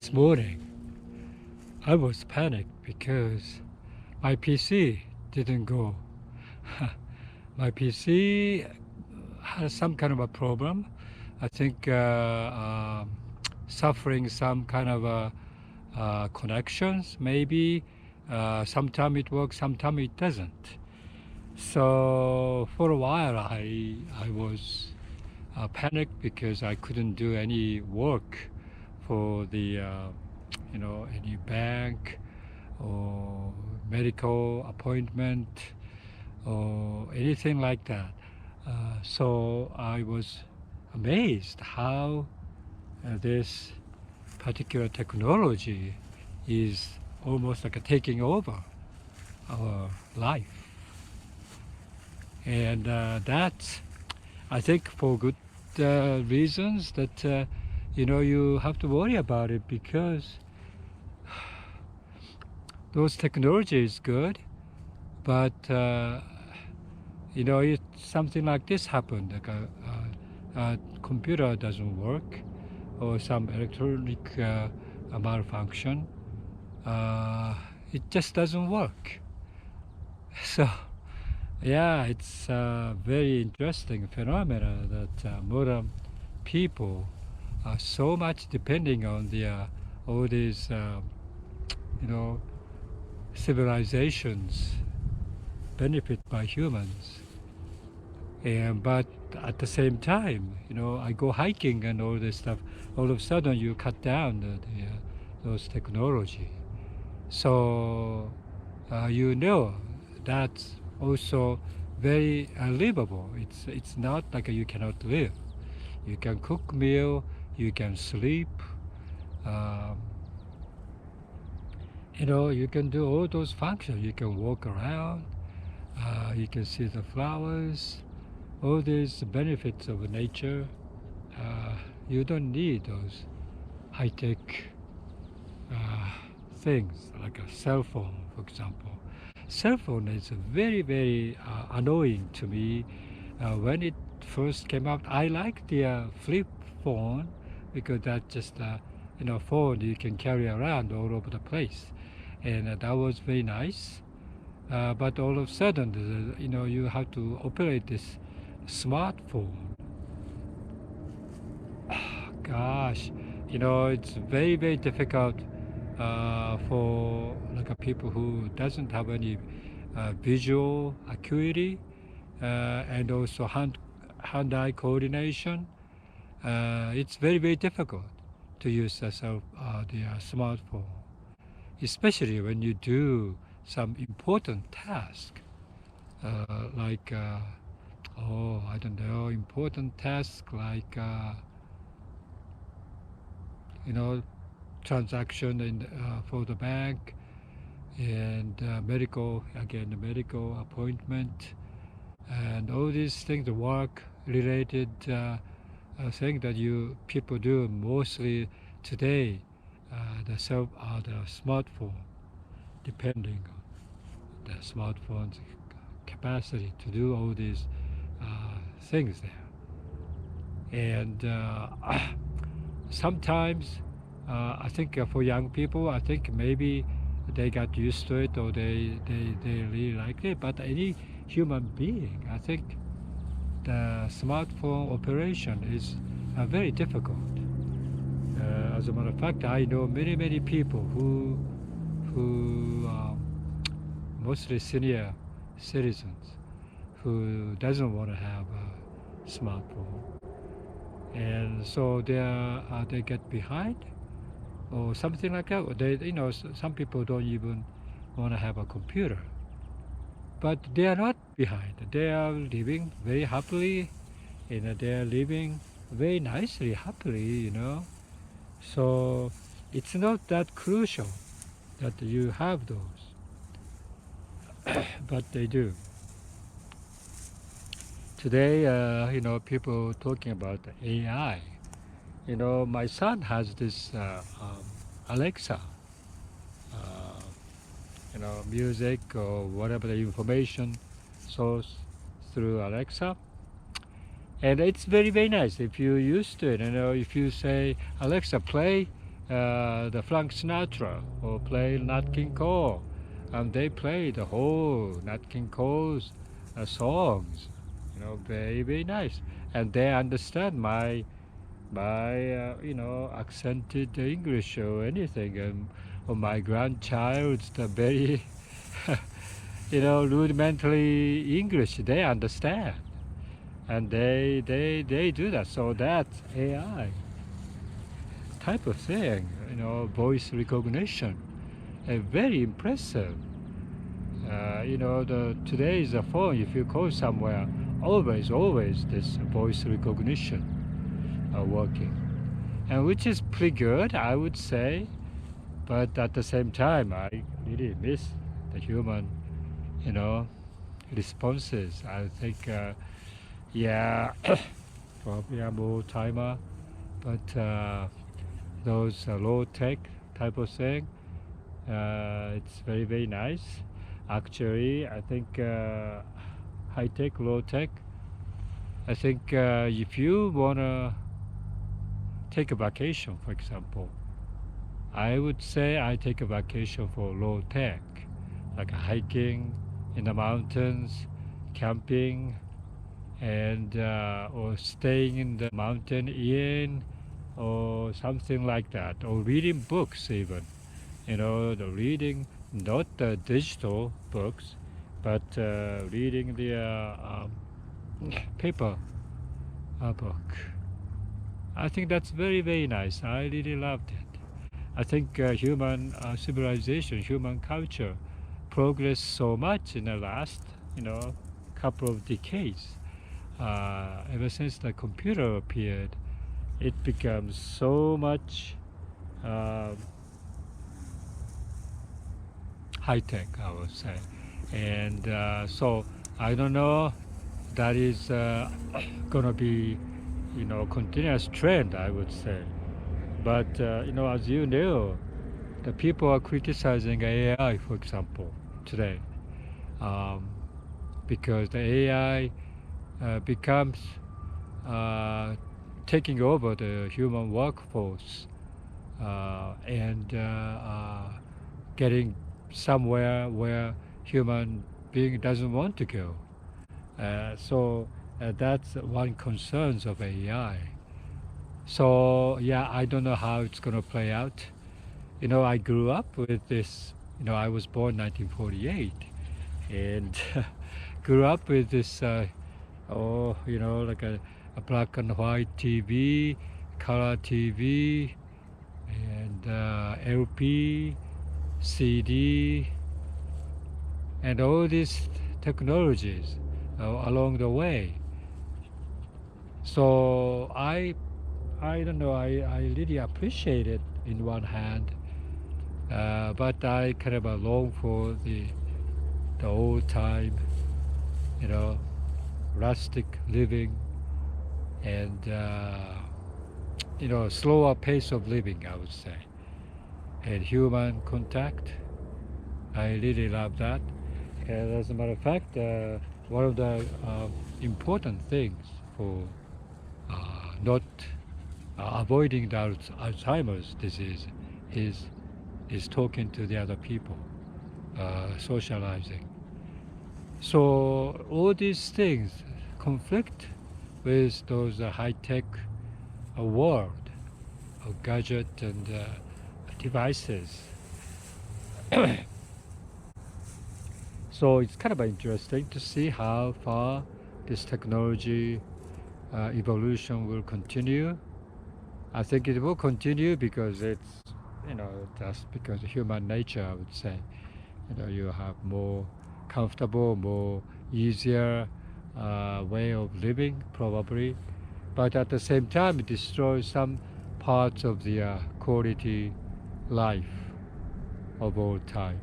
This morning, I was panicked because my PC didn't go. My PC has some kind of a problem. I think suffering some kind of connections, maybe. Sometimes it works, sometimes it doesn't. So for a while, I was panicked because I couldn't do any work for the any bank or medical appointment or anything like that. So I was amazed how this particular technology is almost like taking over our life. And that's, I think, for good reasons that you have to worry about it, because those technology is good, but if something like this happened, like a computer doesn't work or some electronic malfunction, it just doesn't work. So yeah, it's a very interesting phenomena that modern people are so much depending on all these you know civilizations benefit by humans. And but at the same time, I go hiking and all this stuff. All of a sudden, you cut down those technology. So that's also very livable. It's not like you cannot live. You can cook meal. You can sleep. Um, you can do all those functions. You can walk around. You can see the flowers. All these benefits of nature. Uh, you don't need those high-tech uh, things like a cell phone, for example. Cell phone is very, very annoying to me. When it first came out, I liked the flip phone because that's just phone you can carry around all over the place, and that was very nice. But all of a sudden, you have to operate this smartphone. Gosh, it's very, very difficult for like a people who doesn't have any visual acuity and also hand-eye coordination. It's very, very difficult to use the smartphone, especially when you do some important task, like I don't know, important task like transaction for the bank, and medical appointment, and all these things, the work related thing that you people do mostly today, the smartphone, depending on the smartphone's capacity to do all these things there. And sometimes I think for young people, I think maybe they got used to it, or they really like it. But any human being, I think the smartphone operation is very difficult. As a matter of fact, I know many people who mostly senior citizens who doesn't want to have a smartphone, and so they get behind or something like that. Or some people don't even want to have a computer, but they are not behind. They are living very happily, they are living very nicely, happily. So it's not that crucial that you have those, but they do. Today, people talking about AI. My son has this Alexa, uh, music or whatever the information source through Alexa. And it's very, very nice if you're used to it. If you say, Alexa, play the Frank Sinatra or play Nat King Cole, and they play the whole Nat King Cole's songs, very very nice, and they understand my accented English or anything, and or my grandchild's the very rudimentary English they understand, and they do that. So that's AI type of thing, voice recognition, very impressive. The today's phone, if you call somewhere, always this voice recognition working, and which is pretty good, I would say. But at the same time, I really miss the human, you know, responses. I think, yeah, probably I'm old timer, but those low tech type of thing, it's very very nice. Actually, I think high tech, low tech. I think if you wanna take a vacation, for example, I would say I take a vacation for low tech, like hiking in the mountains, camping, and or staying in the mountain inn, or something like that, or reading books even. The reading not the digital books, but reading the paper book. I think that's very very nice. I really loved it. I think human civilization, human culture, progressed so much in the last, couple of decades. Ever since the computer appeared, it becomes so much high tech, I would say. And so I don't know. That is gonna be, continuous trend, I would say. But as you know, the people are criticizing AI, for example, today, um, because the AI becomes taking over the human workforce and getting somewhere where human being doesn't want to go. So that's one concerns of AI. So yeah, I don't know how it's gonna play out. I grew up with this. I was born 1948, and grew up with this. Like a black and white TV, color TV, and LP, CD, and all these technologies along the way. So I don't know. I really appreciate it in one hand, but I kind of long for the old time, you know, rustic living and slower pace of living, I would say, and human contact. I really love that. And as a matter of fact, one of the important things for not avoiding the Alzheimer's disease is talking to the other people, socializing. So all these things conflict with those high-tech world of gadget and devices. So it's kind of interesting to see how far this technology evolution will continue. I think it will continue because it's, just because of human nature, I would say. You have more comfortable, more easier way of living, probably. But at the same time, it destroys some parts of the quality life of all time.